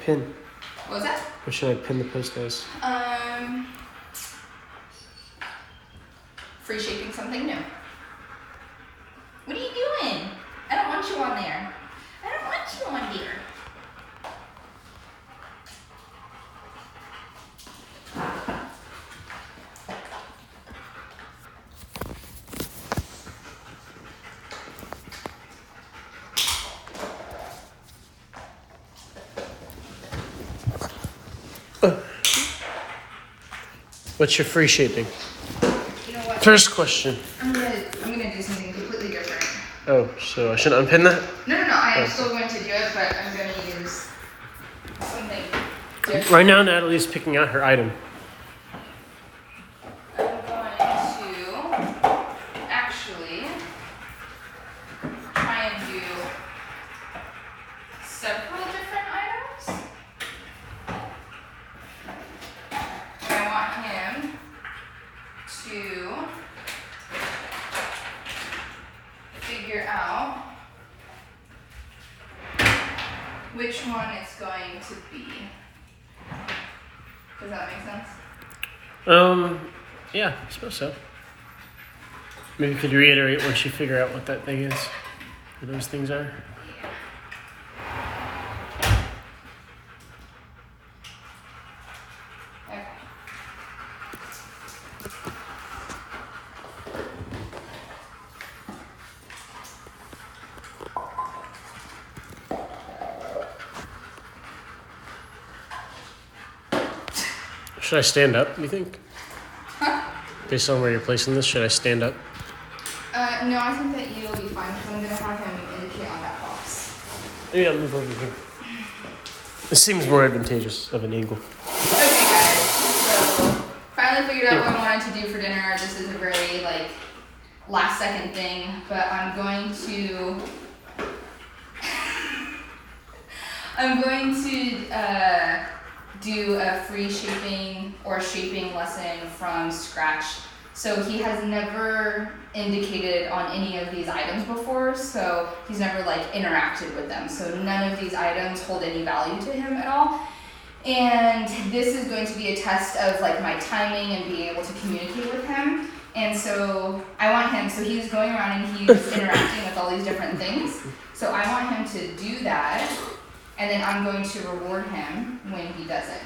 pin? What was that? What should I pin the post as? Freeshaping something new. What are you doing? I don't want you on there. I don't want you on there. What's your free shaping? You know what? First question. I'm gonna do something completely different. Oh, so I shouldn't unpin that? No. I am still going to do it, but I'm gonna use something different. Right now, Natalie's picking out her item. I'm going to actually try and do several different items. I want him to figure out which one it's going to be. Does that make sense? Yeah, I suppose so. Maybe you could reiterate once you figure out what that thing is, what those things are. Okay. Should I stand up, you think? Huh? Based on where you're placing this, should I stand up? No, I think that you'll be fine because I'm going to have him indicate on that box. Maybe I'll move over here. This seems more advantageous of an angle. Okay, guys. So, finally figured out what I wanted to do for dinner. This is a very, last second thing, but I'm going to do a free shaping or shaping lesson from scratch. So he has never indicated on any of these items before, so he's never interacted with them. So none of these items hold any value to him at all. And this is going to be a test of my timing and being able to communicate with him. And so I want him, so he's going around and he's interacting with all these different things. So I want him to do that, and then I'm going to reward him when he does it.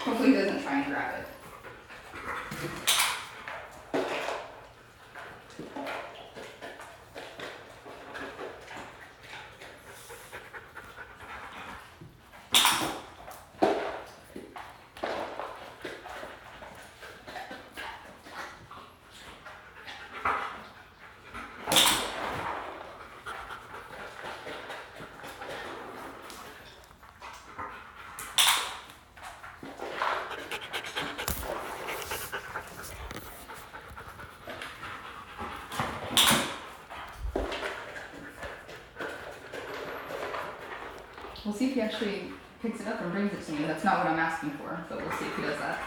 Hopefully he doesn't try and grab it. We'll see if he actually picks it up and brings it to me. That's not what I'm asking for, but we'll see if he does that.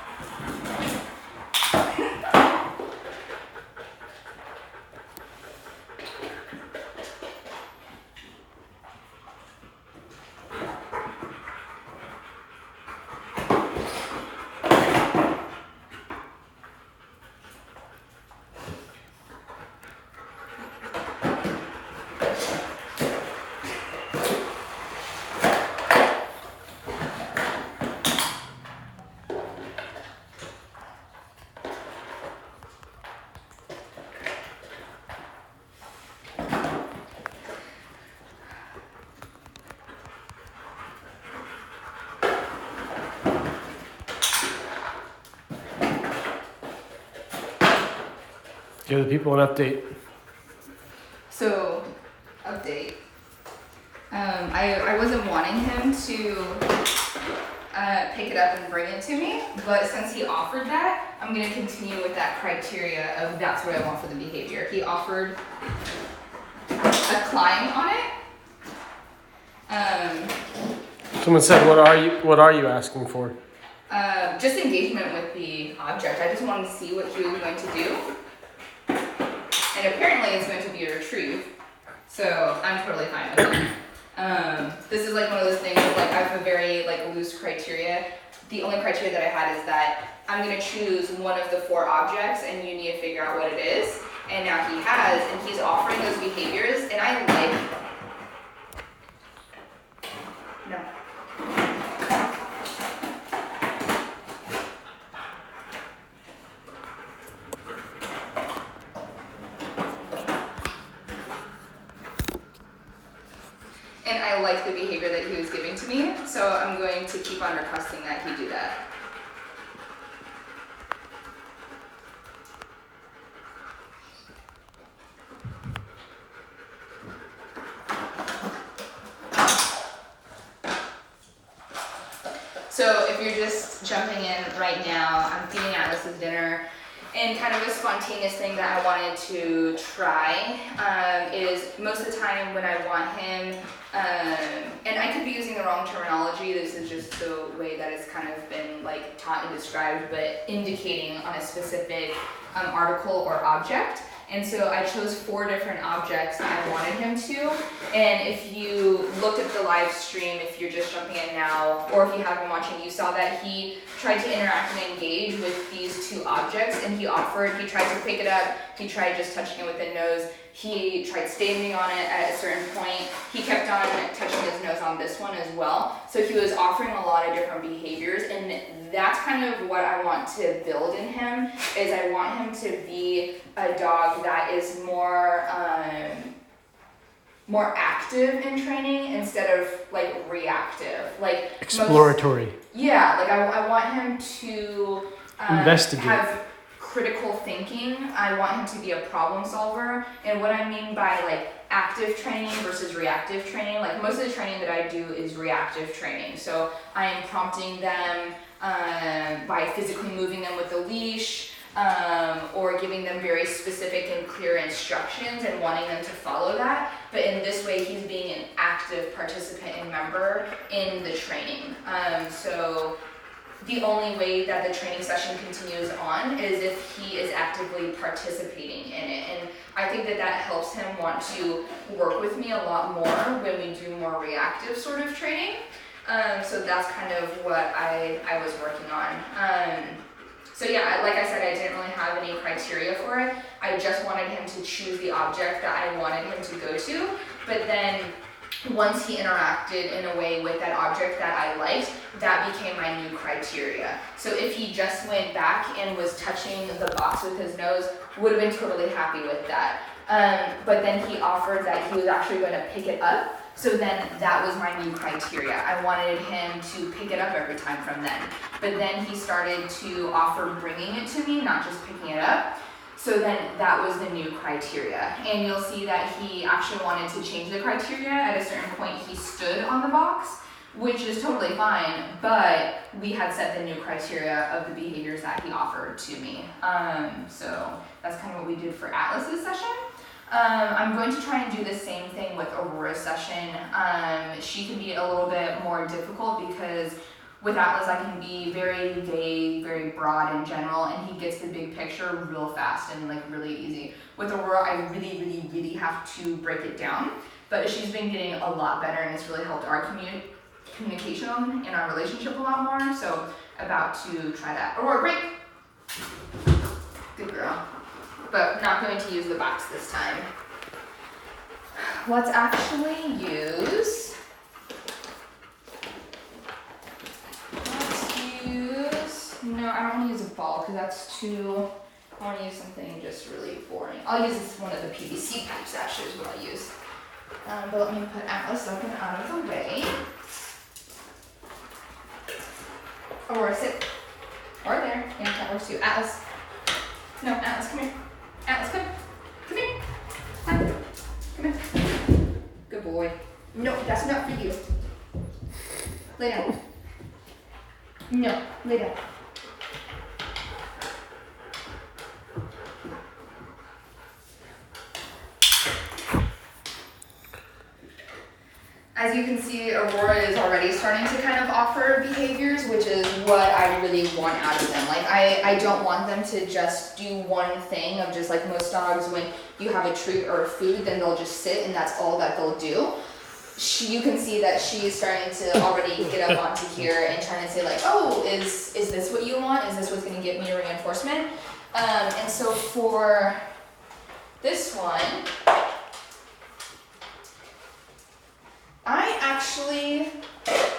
Give the people an update. So, update. I wasn't wanting him to pick it up and bring it to me, but since he offered that, I'm going to continue with that criteria of that's what I want for the behavior. He offered a climb on it. Someone said, what are you asking for? Just engagement with the object. I just wanted to see what he was going to do. And apparently it's going to be a retrieve, so I'm totally fine with it. This is like one of those things, like I have a very like loose criteria. The only criteria that I had is that I'm going to choose one of the 4 objects and you need to figure out what it is. And now he has, and he's offering those behaviors, and I like, no. And I like the behavior that he was giving to me, so I'm going to keep on requesting that he do that. So if you're just jumping in right now, I'm feeding Atlas's dinner. And kind of a spontaneous thing that I wanted to try is most of the time when I want him, and I could be using the wrong terminology, this is just the way that it's kind of been like taught and described, but indicating on a specific article or object. And so I chose 4 different objects that I wanted him to. And if you looked at the live stream, if you're just jumping in now, or if you have been watching, you saw that he tried to interact and engage with these 2 objects, and he tried to pick it up, he tried just touching it with the nose, he tried standing on it at a certain point, he kept on touching his nose on this one as well. So he was offering a lot of different behaviors, and that's kind of what I want to build in him, is I want him to be a dog that is more active in training instead of like reactive, like exploratory. I want him to investigate, have critical thinking. I want him to be a problem solver. And what I mean by like active training versus reactive training, like most of the training that I do is reactive training. So I am prompting them by physically moving them with a leash, or giving them very specific and clear instructions and wanting them to follow that. But in this way, he's being an active participant and member in the training. So the only way that the training session continues on is if he is actively participating in it. And I think that helps him want to work with me a lot more when we do more reactive sort of training. So that's kind of what I was working on. So yeah, like I said, I didn't really have any criteria for it. I just wanted him to choose the object that I wanted him to go to. But then once he interacted in a way with that object that I liked, that became my new criteria. So if he just went back and was touching the box with his nose, would have been totally happy with that. But then he offered that he was actually going to pick it up. So then that was my new criteria. I wanted him to pick it up every time from then. But then he started to offer bringing it to me, not just picking it up. So then that was the new criteria. And you'll see that he actually wanted to change the criteria. At a certain point, he stood on the box, which is totally fine, but we had set the new criteria of the behaviors that he offered to me. So that's kind of what we did for Atlas's session. I'm going to try and do the same thing with Aurora's session. She can be a little bit more difficult because with Atlas I can be very vague, very broad and general, and he gets the big picture real fast and like really easy. With Aurora, I really have to break it down, but she's been getting a lot better and it's really helped our communication in our relationship a lot more, so about to try that. Aurora, break! Good girl. But not going to use the box this time. Let's actually use, no, I don't want to use a ball because that's too, I want to use something just really boring. I'll use one of the PVC pipes actually is what I use. But let me put Atlas up and out of the way. Aurora, sit. Or there. Yeah, that works too. Atlas. No, Atlas, come here. Atlas, come. Come here. Come. Come here. Good boy. No, that's not for you. Lay down. No, lay down. As you can see, Aurora is already starting to kind of offer behaviors, which is what I really want out of them. Like, I don't want them to just do one thing of just like most dogs, when you have a treat or a food, then they'll just sit and that's all that they'll do. You can see that she's starting to already get up onto here and trying to say like, oh, is this what you want? Is this what's gonna get me a reinforcement? And so for this one, I actually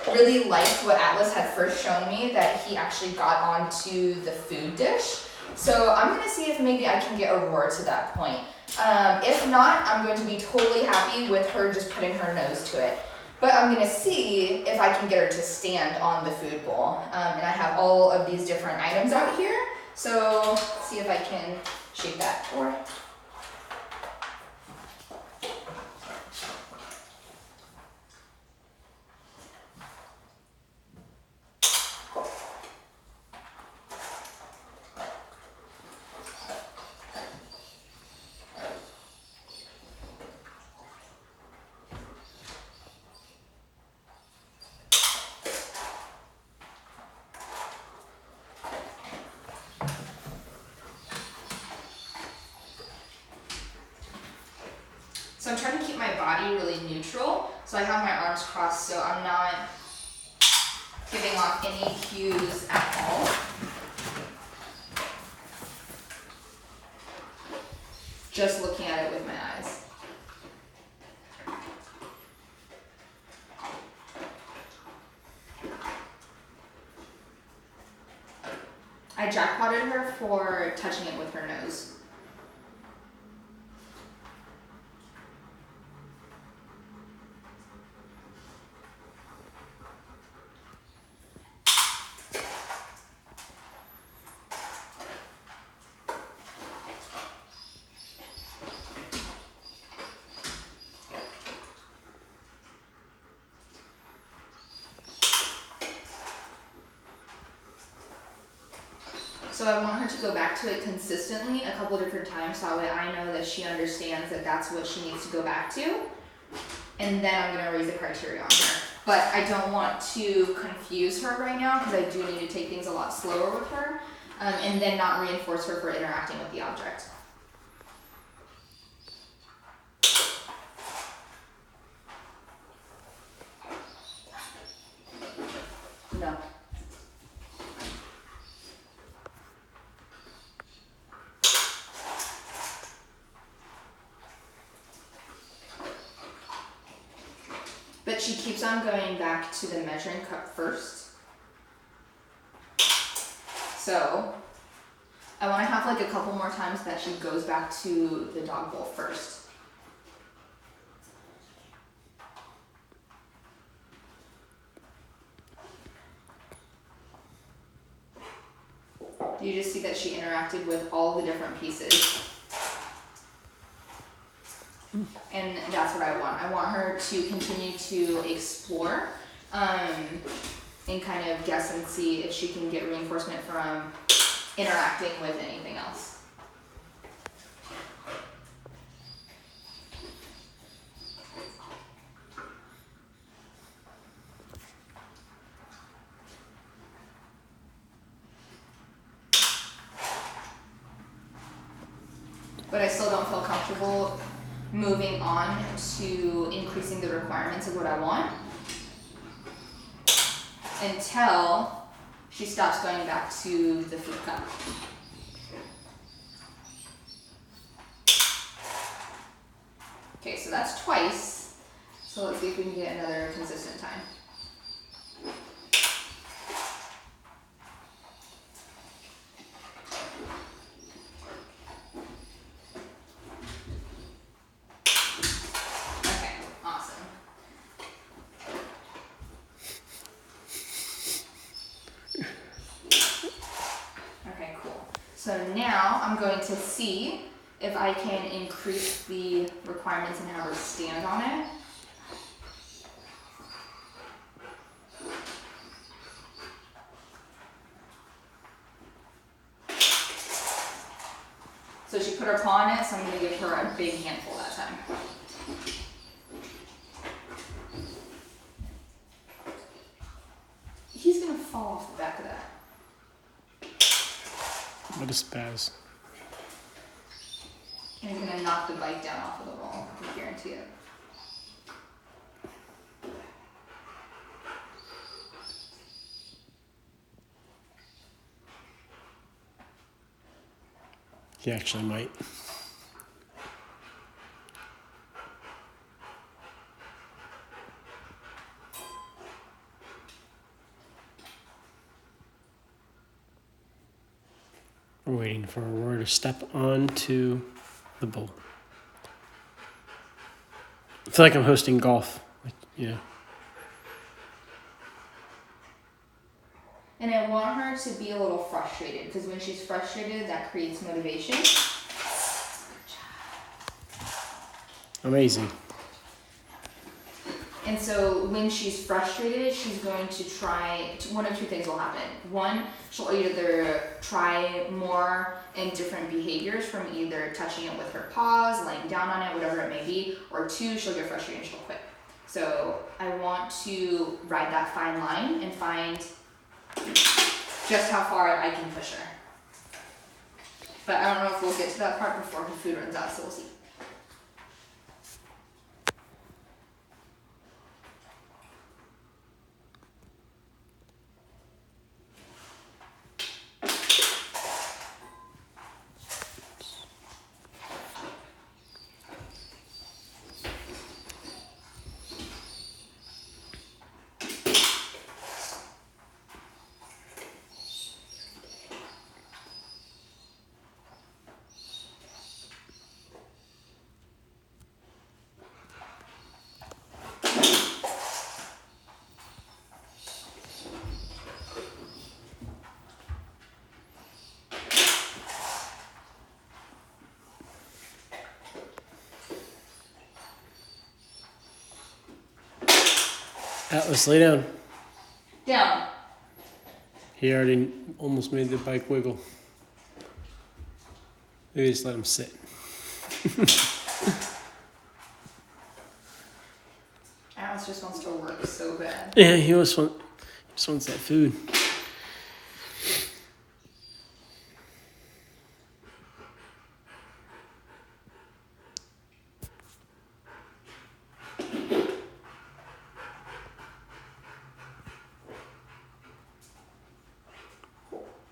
really liked what Atlas had first shown me, that he actually got onto the food dish. So I'm gonna see if maybe I can get Aurora to that point. If not, I'm going to be totally happy with her just putting her nose to it. But I'm gonna see if I can get her to stand on the food bowl. And I have all of these different items out here. So see if I can shape that for. So I'm trying to keep my body really neutral. So I have my arms crossed so I'm not giving off any cues at all. Just looking at it with my eyes. I jackpotted her for touching it with her nose. So I want her to go back to it consistently a couple different times, so that way I know that she understands that that's what she needs to go back to. And then I'm gonna raise the criteria on her. But I don't want to confuse her right now because I do need to take things a lot slower with her, and then not reinforce her for interacting with the object. No. But she keeps on going back to the measuring cup first. So I want to have like a couple more times that she goes back to the dog bowl first. You just see that she interacted with all the different pieces. And that's what I want. I want her to continue to explore and kind of guess and see if she can get reinforcement from interacting with anything else. but I still don't feel comfortable moving on to increasing the requirements of what I want until she stops going back to the food cup. Okay, so that's twice. So let's see if we can get another consistent time. Okay, awesome. Okay, cool. So now I'm going to see if I can increase the requirements and have her stand on it. So she put her paw on it, so I'm going to give her a big handful that time. He's going to fall off the back of that. What a spaz. And he's going to knock the bike down off of the wall. I guarantee it. He actually might. We're waiting for Aurora to step onto the bowl. I feel like I'm hosting golf. Like, yeah. And I want her to be a little frustrated, because when she's frustrated, that creates motivation. Amazing. And so when she's frustrated, she's going to try, one of two things will happen. One, she'll either try more and different behaviors from either touching it with her paws, laying down on it, whatever it may be, or two, she'll get frustrated and she'll quit. So I want to ride that fine line and find just how far I can push her. But I don't know if we'll get to that part before her food runs out, so we'll see. Atlas, lay down. Down. He already almost made the bike wiggle. Maybe just let him sit. Alice just wants to work so bad. Yeah, he just wants that food.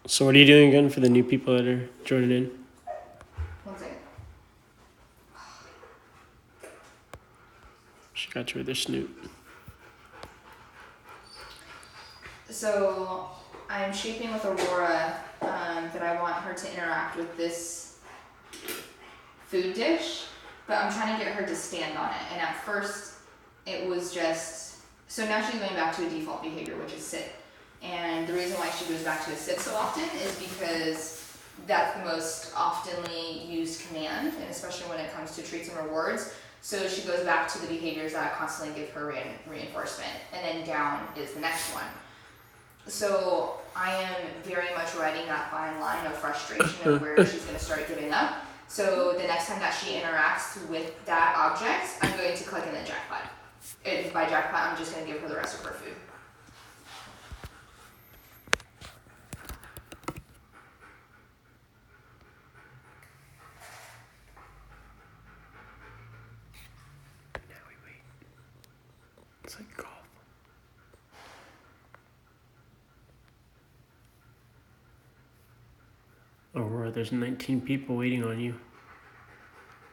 So what are you doing again for the new people that are joining in? 1 second. She got you with her snoot. So I'm shaping with Aurora that I want her to interact with this food dish, but I'm trying to get her to stand on it. And at first it was just, so now she's going back to a default behavior, which is sit. And the reason why she goes back to a sit so often is because that's the most oftenly used command, and especially when it comes to treats and rewards. So she goes back to the behaviors that constantly give her reinforcement, and then down is the next one. So I am very much riding that fine line of frustration of where she's going to start giving up. So the next time that she interacts with that object, I'm going to click in the jackpot. And by jackpot, I'm just going to give her the rest of her food. Looks like golf. Aurora, there's 19 people waiting on you.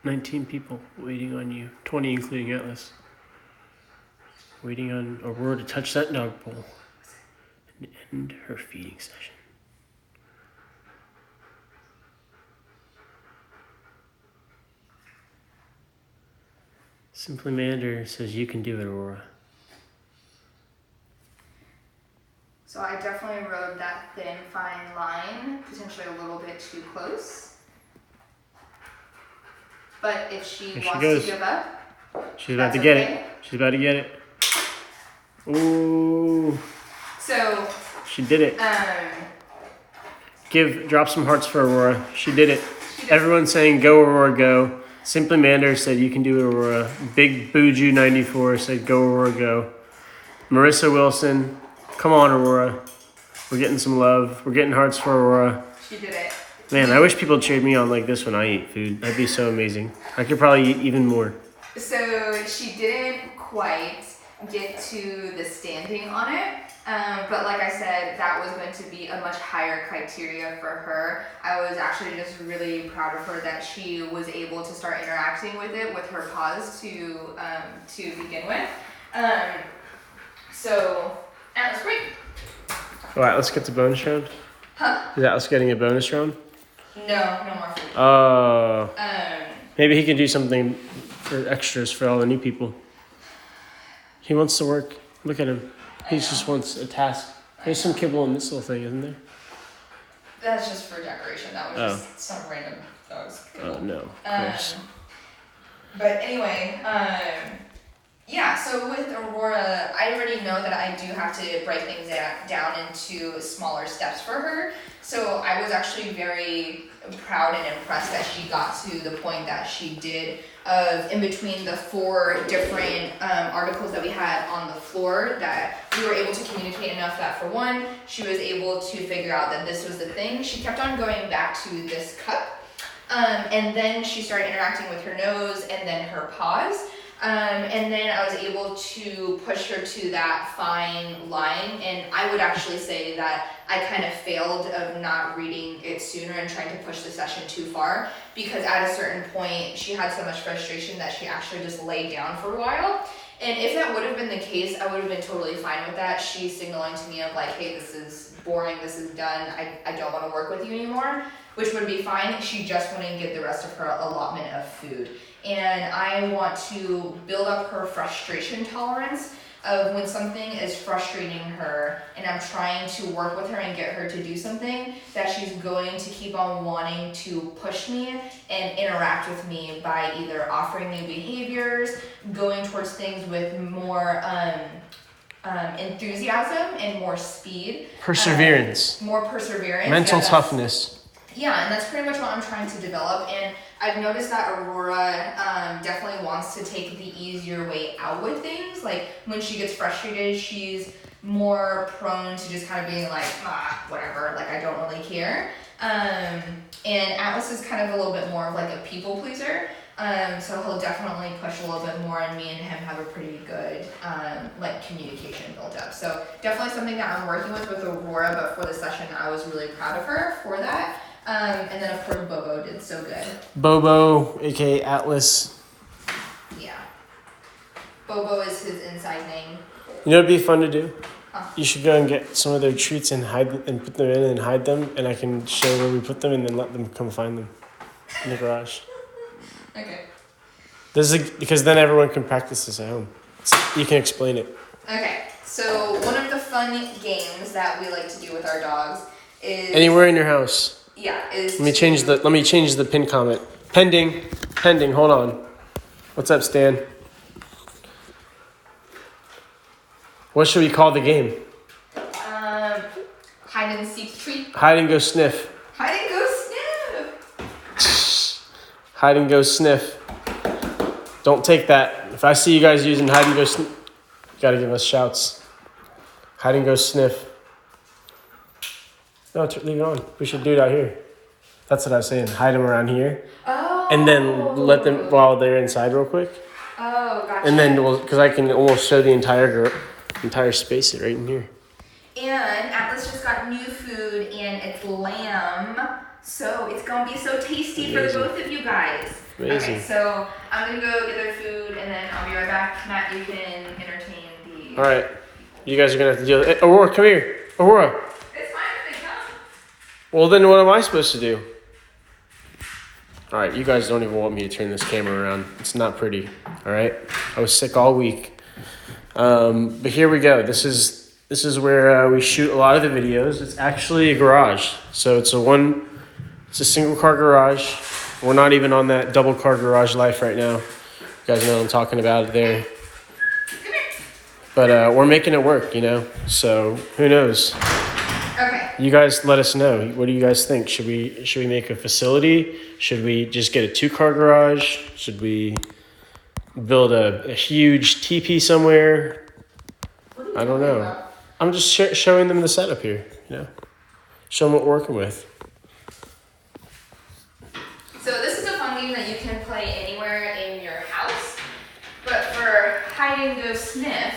19 people waiting on you. 20 including Atlas. Waiting on Aurora to touch that dog bowl and end her feeding session. Simply Mander says you can do it, Aurora. So I definitely rode that thin, fine line, potentially a little bit too close. But if she Here wants she goes. to give up, She's about to that's get okay. it. She's about to get it. Ooh. So, She did it. Drop some hearts for Aurora. She did it. Everyone's saying go Aurora go. Simply Mander said you can do it, Aurora. Big Booju 94 said go Aurora go. Marissa Wilson, come on Aurora. We're getting some love. We're getting hearts for Aurora. she did it. Man, I wish people cheered me on like this when I eat food. That'd be so amazing. I could probably eat even more. So she didn't quite get to the standing on it. But like I said, that was going to be a much higher criteria for her. I was actually just really proud of her that she was able to start interacting with it with her paws to begin with. So that was great. All right, let's get to bonus round. Huh? Is Atlas getting a bonus round? No more food. Oh. Maybe he can do something for extras for all the new people. He wants to work. Look at him. He just wants a task. There's some kibble in this little thing, isn't there? That's just for decoration. That was just some random dog's kibble. Oh, no. Of course. But anyway, yeah, so with Aurora, I already know that I do have to break things down into smaller steps for her. So I was actually very proud and impressed that she got to the point that she did of in between the 4 different articles that we had on the floor that we were able to communicate enough that for one, she was able to figure out that this was the thing. She kept on going back to this cup. And then she started interacting with her nose and then her paws. And then I was able to push her to that fine line, and I would actually say that I kind of failed of not reading it sooner and trying to push the session too far, because at a certain point she had so much frustration that she actually just laid down for a while. And if that would have been the case, I would have been totally fine with that. She's signaling to me of like, hey, this is boring, this is done, I don't want to work with you anymore, which would be fine. She just wouldn't get the rest of her allotment of food. And I want to build up her frustration tolerance of when something is frustrating her and I'm trying to work with her and get her to do something, that she's going to keep on wanting to push me and interact with me by either offering new behaviors, going towards things with more enthusiasm and more speed. Perseverance. More perseverance. Mental toughness. Yeah, and that's pretty much what I'm trying to develop. And I've noticed that Aurora definitely wants to take the easier way out with things. Like when she gets frustrated, she's more prone to just kind of being like, whatever, like I don't really care. And Atlas is kind of a little bit more of like a people pleaser. So he'll definitely push a little bit more, and me and him have a pretty good like communication built up. So definitely something that I'm working with Aurora, but for the session I was really proud of her for that. And then of course Bobo did so good. Bobo, aka Atlas. Yeah. Bobo is his inside name. You know what'd be fun to do? Huh. You should go and get some of their treats and put them in and hide them, and I can show where we put them and then let them come find them in the garage. Okay. Because then everyone can practice this at home. You can explain it. Okay. So one of the fun games that we like to do with our dogs is Anywhere in your house. Yeah, Let me change the pin comment. Pending. Hold on. What's up, Stan? What should we call the game? Hide and seek treat. Hide and go sniff. Hide and go sniff. Hide and go sniff. Don't take that. If I see you guys using hide and go sniff, you gotta give us shouts. Hide and go sniff. No, leave it on. We should do it out here. That's what I was saying. Hide them around here. Oh. And then let them while they're inside real quick. Oh, Oh, gotcha. And then because I can almost show the entire space right in here. And Atlas just got new food, and it's lamb. So it's gonna be so tasty for the both of you guys. Amazing. Okay, so I'm gonna go get their food, and then I'll be right back. Matt, you can entertain the. All right, you guys are gonna have to deal with it. Aurora, come here. Aurora. It's fine if they come. Well, then what am I supposed to do? All right, you guys don't even want me to turn this camera around. It's not pretty. All right, I was sick all week. But here we go. This is where we shoot a lot of the videos. It's actually a garage, so it's a single car garage. We're not even on that double car garage life right now. You guys know what I'm talking about there. But we're making it work, you know. So who knows? Okay. You guys let us know. What do you guys think? Should we make a facility? Should we just get a 2-car garage? Should we build a huge teepee somewhere? I don't know. About? I'm just showing them the setup here, you know. Show them what we're working with. So this is a fun game that you can play anywhere in your house. But for Hide Go Sniff,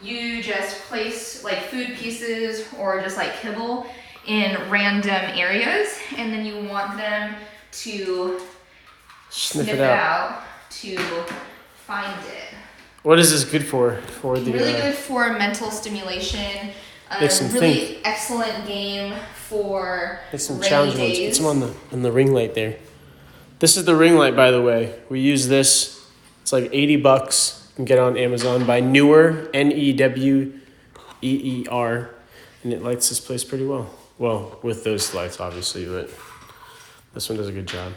you just place like food pieces or just like kibble in random areas, and then you want them to sniff it out to find it. What is this good for? For the really good for mental stimulation. Makes them really think. excellent game for some rainy challenge ones. days. Put them on the ring light there. This is the ring light, by the way. We use this. It's like $80. You can get it on Amazon by Newer, Neweer, and it lights this place pretty well. Well, with those lights, obviously, but this one does a good job.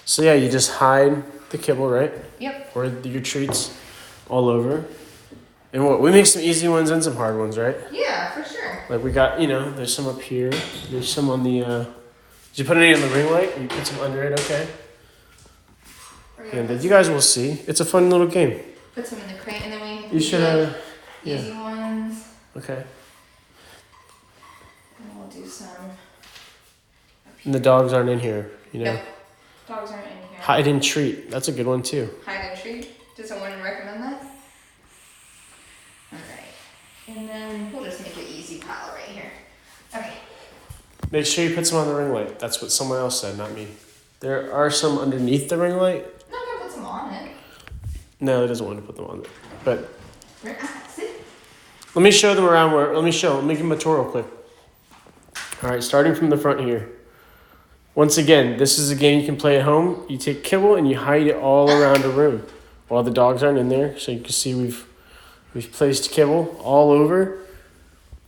So yeah, you just hide the kibble, right? Yep. Or your treats all over. And what, we make some easy ones and some hard ones, right? Yeah, for sure. Like we got, there's some up here. There's some on the, did you put any on the ring light? You put some under it, okay? And you guys will see. It's a fun little game. Put some in the crate, and then we You should, easy ones. Okay. And we'll do some. And the dogs aren't in here, Nope. Dogs aren't in here. Hide and treat. That's a good one too. Hide and treat. Does someone recommend that? Alright. And then we'll just make an easy pile right here. Okay. Make sure you put some on the ring light. That's what someone else said, not me. There are some underneath the ring light. I'm not gonna put some on it. No, it doesn't want to put them on there. But Sit. let me show them around where. Let me give them a tour real quick. All right, starting from the front here. Once again, this is a game you can play at home. You take kibble and you hide it all around a room while the dogs aren't in there. So you can see we've placed kibble all over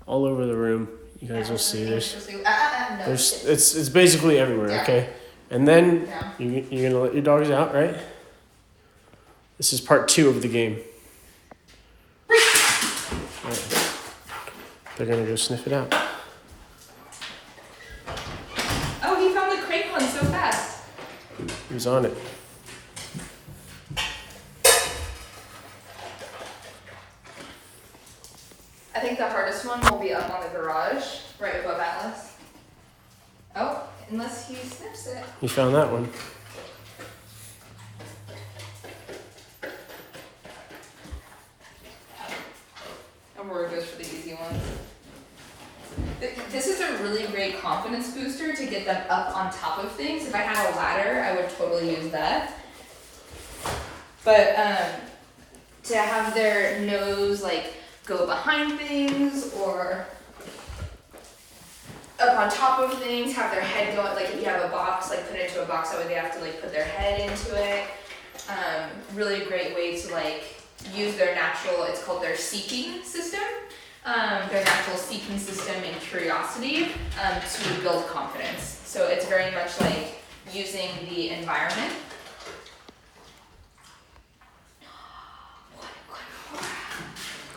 the room. You guys will see it's basically everywhere. Yeah. Okay, and then Yeah. you're gonna let your dogs out, right? This is part 2 of the game. All right. They're gonna go sniff it out. Oh, he found the crate one so fast. He's on it. I think the hardest one will be up on the garage, right above Atlas. Oh, unless he sniffs it. You found that one. Aurora goes for the easy ones. This is a really great confidence booster to get them up on top of things. If I had a ladder, I would totally use that. But to have their nose like go behind things or up on top of things, have their head go, like if you have a box, like put it into a box, that way they have to like put their head into it. Really great way to like use their natural, it's called their seeking system, their natural seeking system and curiosity to build confidence. So it's very much like using the environment.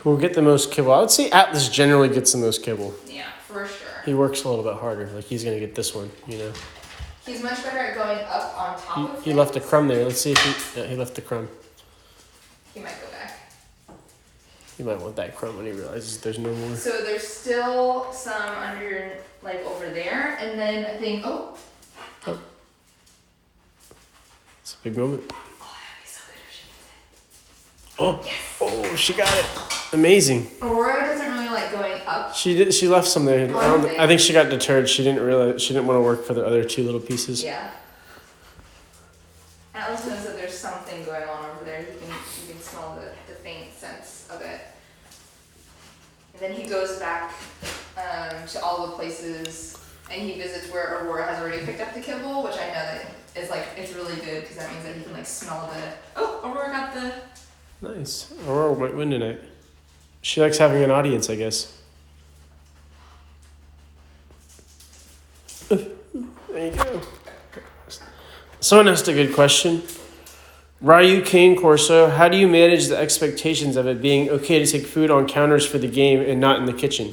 Who'll get the most kibble? I would say Atlas generally gets the most kibble. Yeah, for sure. He works a little bit harder. Like he's gonna get this one, He's much better at going up on top of things. He left a crumb there. Let's see if he left the crumb. He might go back. He might want that crumb when he realizes there's no more. So there's still some under, like over there, and then I think, oh. It's a big moment. Oh, that'd be so good if she gets Oh, Yes. oh, she got it. Amazing. Aurora doesn't really like going up. She did. She left some there. I think she got deterred. She didn't want to work for the other two little pieces. Yeah. Atlas knows that there's something going on over there. You can smell the faint sense of it. And then he goes back to all the places, and he visits where Aurora has already picked up the kibble, which I know that is like, it's really good because that means that he can like smell Aurora got the... Nice. Aurora might win tonight. She likes having an audience, I guess. There you go. Someone asked a good question. Ryu Cane Corso, how do you manage the expectations of it being okay to take food on counters for the game and not in the kitchen?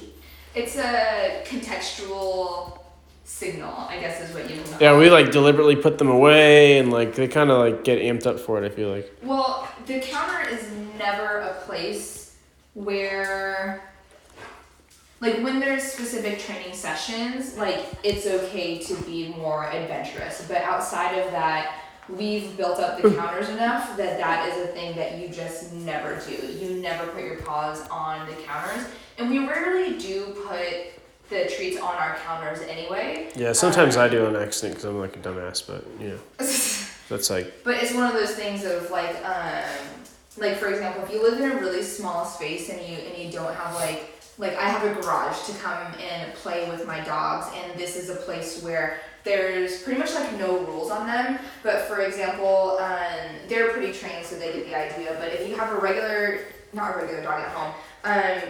It's a contextual signal, I guess is what you know. Yeah, we like deliberately put them away and like they kind of like get amped up for it, I feel like. Well, the counter is never a place where, like when there's specific training sessions, like it's okay to be more adventurous. But outside of that, we've built up the counters enough that is a thing that you just never do. You never put your paws on the counters. And we rarely do put the treats on our counters anyway. Yeah, sometimes I do on accident because I'm like a dumbass, but yeah. That's like... But it's one of those things of like for example, if you live in a really small space and you don't have like I have a garage to come and play with my dogs, and this is a place where there's pretty much like no rules on them. But for example, they're pretty trained so they get the idea. But if you have not a regular dog at home,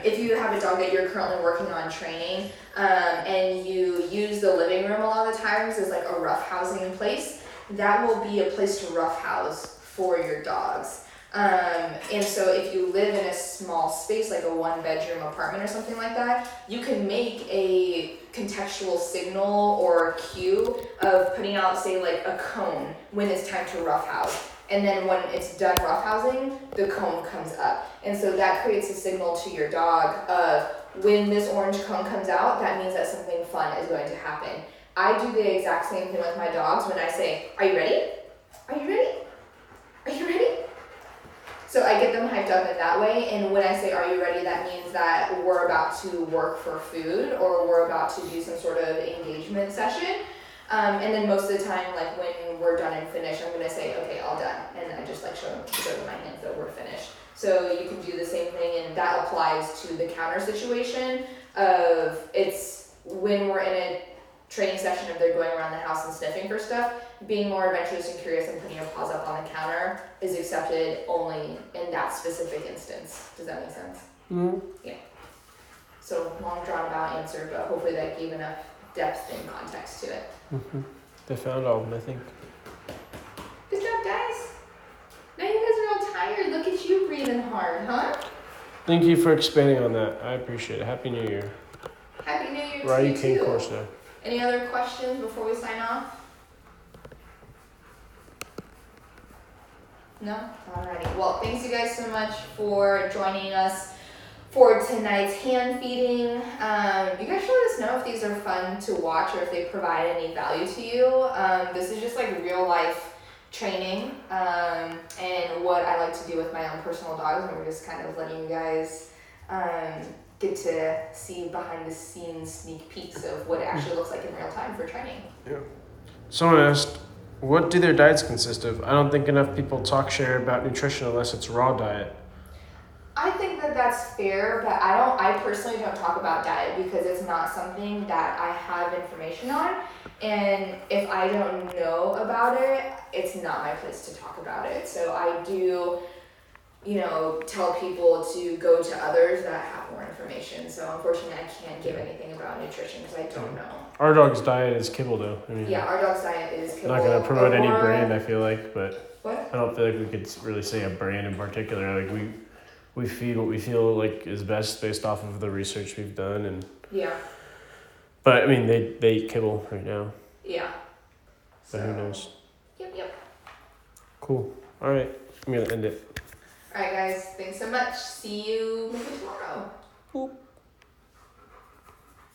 if you have a dog that you're currently working on training, and you use the living room a lot of the times as like a rough housing place, that will be a place to rough house for your dogs. And so if you live in a small space, like a 1-bedroom apartment or something like that, you can make a contextual signal or cue of putting out, say, like a cone when it's time to roughhouse. And then when it's done roughhousing, the cone comes up. And so that creates a signal to your dog of when this orange cone comes out, that means that something fun is going to happen. I do the exact same thing with my dogs when I say, are you ready? Are you ready? Are you ready? So I get them hyped up in that way, and when I say, are you ready, that means that we're about to work for food, or we're about to do some sort of engagement session. And then most of the time, like when we're done and finished, I'm gonna say, okay, all done. And I just like show them my hands that we're finished. So you can do the same thing, and that applies to the counter situation of it's when we're in a training session, if they're going around the house and sniffing for stuff, being more adventurous and curious and putting your paws up on the counter is accepted only in that specific instance. Does that make sense? Mm-hmm. Yeah. So long drawn out answer, but hopefully that gave enough depth and context to it. Mm-hmm. They found all of them, I think. Good job, guys. Now you guys are all tired. Look at you breathing hard, huh? Thank you for expanding on that. I appreciate it. Happy New Year. Happy New Year Ryu to you Cane too. Corso. Any other questions before we sign off? No? Alrighty. Well, thanks you guys so much for joining us for tonight's hand feeding. You guys should let us know if these are fun to watch or if they provide any value to you. This is just like real life training and what I like to do with my own personal dogs, and we're just kind of letting you guys get to see behind the scenes sneak peeks of what it actually looks like in real time for training. Yeah. Someone asked, what do their diets consist of? I don't think enough people talk share about nutrition unless it's raw diet. I think that that's fair, but I personally don't talk about diet because it's not something that I have information on. And if I don't know about it, it's not my place to talk about it. So I do, tell people to go to others that have more information. So unfortunately, I can't give anything about nutrition because I don't know. Our dog's diet is kibble, though. I mean, yeah, our dog's diet is kibble. I'm not going to promote any brand, I feel like, but what? I don't feel like we could really say a brand in particular. Like we feed what we feel like is best based off of the research we've done, and yeah. But I mean, they eat kibble right now. Yeah. But who knows? Yep. Cool. All right, I'm gonna end it. All right, guys. Thanks so much. See you maybe tomorrow. Boop.